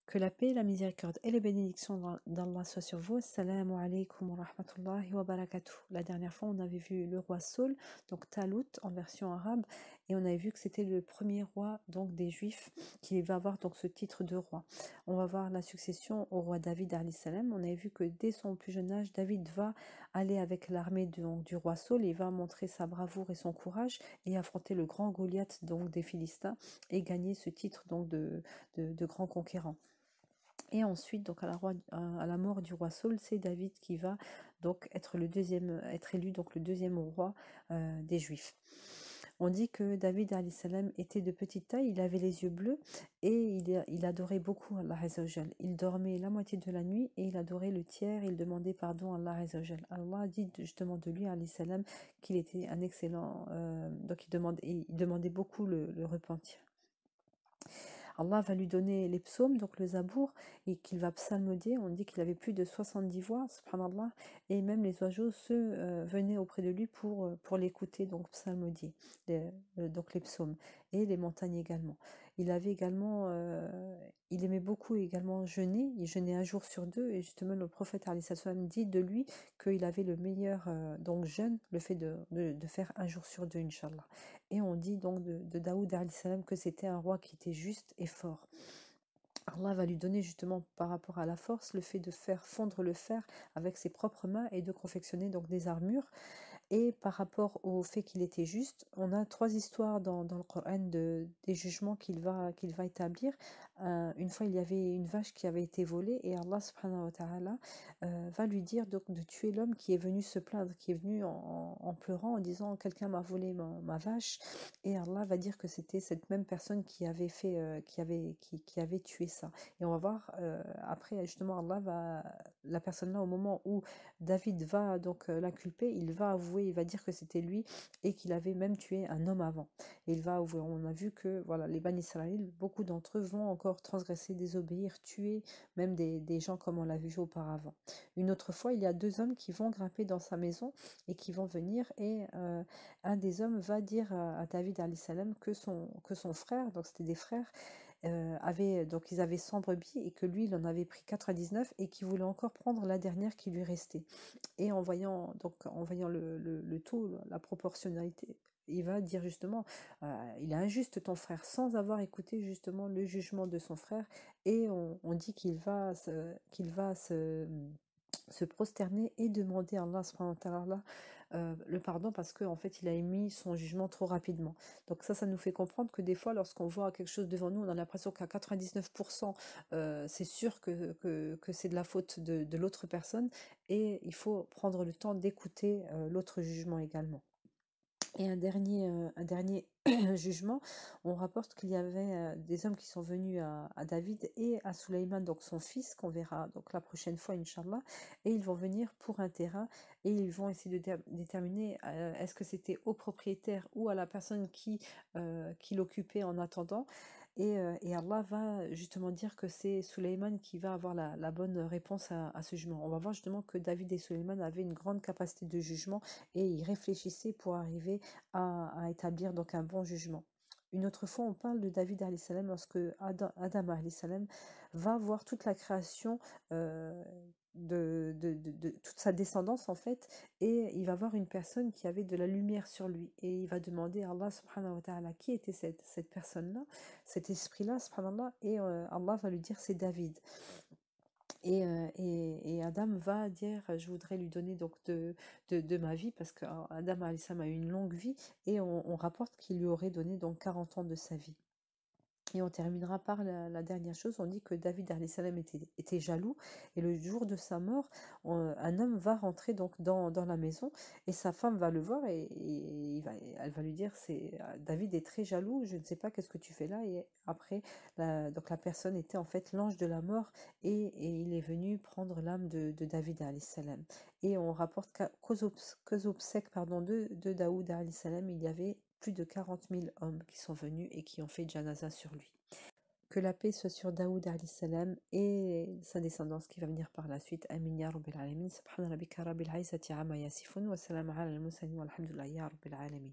Que la paix, la miséricorde et les bénédictions d'Allah soient sur vous. Assalamu alaikum wa rahmatullahi wa barakatuh. La dernière fois, on avait vu le roi Saul, donc Talut en version arabe, et on avait vu que c'était le premier roi donc des Juifs qui va avoir donc ce titre de roi. On va voir la succession au roi David alayhi salam. On avait vu que dès son plus jeune âge, David va aller avec l'armée du roi Saul et va montrer sa bravoure et son courage et affronter le grand Goliath donc des Philistins et gagner ce titre donc de grand conquérant. Et ensuite, donc à la mort du roi Saul, c'est David qui va donc être élu donc le deuxième roi des Juifs. On dit que David alayhi salam était de petite taille, il avait les yeux bleus et il adorait beaucoup Allah Azza wa Jal. Il dormait la moitié de la nuit et il adorait le tiers, il demandait pardon à Allah Azza wa Jal. Allah dit justement de lui alayhi salam qu'il était un excellent, donc il demandait beaucoup le repentir. Allah va lui donner les psaumes, donc le Zabour, et qu'il va psalmodier. On dit qu'il avait plus de 70 voix, subhanallah, et même les oiseaux venaient auprès de lui pour l'écouter, donc psalmodier, donc les psaumes, et les montagnes également. Il avait également, il aimait beaucoup également jeûner, il jeûnait un jour sur deux, et justement le prophète alayhi salam dit de lui qu'il avait le meilleur donc jeûne, le fait de faire un jour sur deux, Inch'Allah. Et on dit donc de Daoud alayhi salam que c'était un roi qui était juste et fort. Allah va lui donner justement par rapport à la force le fait de faire fondre le fer avec ses propres mains et de confectionner donc des armures. Et par rapport au fait qu'il était juste, on a trois histoires dans le Coran des jugements qu'il va établir. Une fois, il y avait une vache qui avait été volée et Allah subhanahu wa ta'ala va lui dire donc de tuer l'homme qui est venu se plaindre, qui est venu en pleurant, en disant quelqu'un m'a volé ma vache. Et Allah va dire que c'était cette même personne qui avait qui avait tué ça. Et on va voir après justement la personne là au moment où David va donc l'inculper, il va avouer, il va dire que c'était lui et qu'il avait même tué un homme avant. Et il va avouer, on a vu que voilà, les Bani Israël, beaucoup d'entre eux vont encore transgresser, désobéir, tuer même des gens comme on l'a vu auparavant. Une autre fois, il y a deux hommes qui vont grimper dans sa maison et qui vont venir et un des hommes va dire à David alayhi salam que son frère, donc c'était des frères, donc ils avaient 100 brebis et que lui il en avait pris 99 et qu'il voulait encore prendre la dernière qui lui restait. Et en voyant le tout, la proportionnalité, il va dire justement, il est injuste ton frère, sans avoir écouté justement le jugement de son frère. Et on dit qu'il va se prosterner et demander à Allah subhanahu wa ta'ala le pardon parce qu'en fait il a émis son jugement trop rapidement. Donc ça nous fait comprendre que des fois lorsqu'on voit quelque chose devant nous, on a l'impression qu'à 99% c'est sûr que c'est de la faute de l'autre personne et il faut prendre le temps d'écouter l'autre jugement également. Et un dernier jugement, on rapporte qu'il y avait des hommes qui sont venus à David et à Suleyman, donc son fils, qu'on verra donc la prochaine fois, Inch'Allah, et ils vont venir pour un terrain et ils vont essayer de déterminer est-ce que c'était au propriétaire ou à la personne qui l'occupait en attendant. Et Allah va justement dire que c'est Suleyman qui va avoir la bonne réponse à ce jugement. On va voir justement que David et Suleyman avaient une grande capacité de jugement et ils réfléchissaient pour arriver à établir donc un bon jugement. Une autre fois, on parle de David alayhi salam lorsque Adam alayhi salam va voir toute la création de toute sa descendance en fait, et il va voir une personne qui avait de la lumière sur lui et il va demander à Allah subhanahu wa ta'ala qui était cette personne-là, cet esprit-là, subhanallah, et Allah va lui dire c'est David. Et Adam va dire, je voudrais lui donner donc de ma vie, parce que Adam alayhi salam a eu une longue vie, et on rapporte qu'il lui aurait donné donc 40 ans de sa vie. Et on terminera par la dernière chose, on dit que David alayhi salam était jaloux, et le jour de sa mort, un homme va rentrer donc dans la maison, et sa femme va le voir, et elle va lui dire, David est très jaloux, je ne sais pas qu'est-ce que tu fais là, et après, donc la personne était en fait l'ange de la mort, et il est venu prendre l'âme de David alayhi salam. Et on rapporte qu'aux obsèques pardon, de Daoud alayhi salam, il y avait plus de 40 000 hommes qui sont venus et qui ont fait janaza sur lui. Que la paix soit sur Daoud alayhi salam et sa descendance qui va venir par la suite. Amin ya rabbil alamin. Subhana rabbika rabbil izzati amma yasifun wa salamun ala al mursalin walhamdulillahi ya rabbil alamin.